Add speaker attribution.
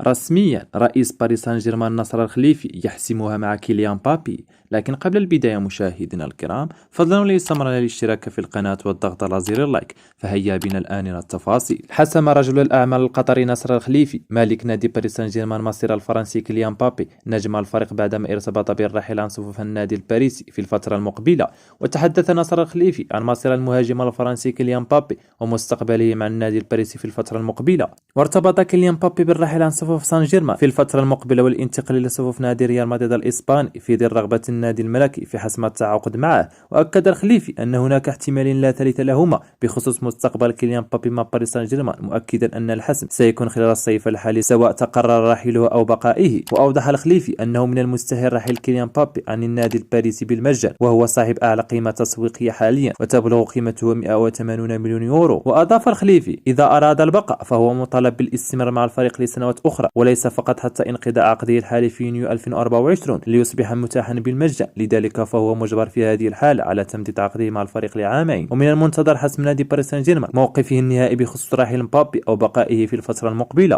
Speaker 1: رسميا رئيس باريس سان جيرمان نصر الخليفي يحسمها مع كيليان مبابي، لكن قبل البداية مشاهدينا الكرام فضلا وليستمر الاشتراك في القناة والضغط على زر اللايك، فهيا بنا الآن إلى التفاصيل. حسم رجل الأعمال القطري نصر الخليفي مالك نادي باريس سان جيرمان مصير الفرنسي كيليان مبابي نجم الفريق بعدما ارتبط بالرحيل عن صفوف النادي الباريسي في الفترة المقبلة. وتحدث نصر الخليفي عن مصير المهاجم الفرنسي كيليان مبابي ومستقبله مع النادي الباريسي في الفترة المقبلة. وارتبط كيليان مبابي بالرحيل عن صفوف سان جيرمان في الفترة المقبلة والانتقال إلى صفوف نادي ريال مدريد الإسباني في ظل رغبة النادي الملكي في حسم التعاقد معه. وأكد الخليفي أن هناك احتمال لا ثالث لهما بخصوص مستقبل كيليان مبابي مع باريس سان جيرمان، مؤكدا أن الحسم سيكون خلال الصيف الحالي سواء تقرر رحيله أو بقائه. وأوضح الخليفي أنه من المستحيل رحيل كيليان مبابي عن النادي الباريسي بالمجان، وهو صاحب أعلى قيمة تسويقية حاليا وتبلغ قيمته 180 مليون يورو. وأضاف الخليفي إذا أراد البقاء فهو مطالب بالاستمرار مع الفريق لسنوات أخرى، وليس فقط حتى انقضاء عقده الحالي في يونيو 2024 ليصبح متاحا بالمجان، لذلك فهو مجبر في هذه الحالة على تمديد عقده مع الفريق لعامين. ومن المنتظر حسم نادي باريس سان جيرمان موقفه النهائي بخصوص رحيل مبابي أو بقائه في الفترة المقبلة.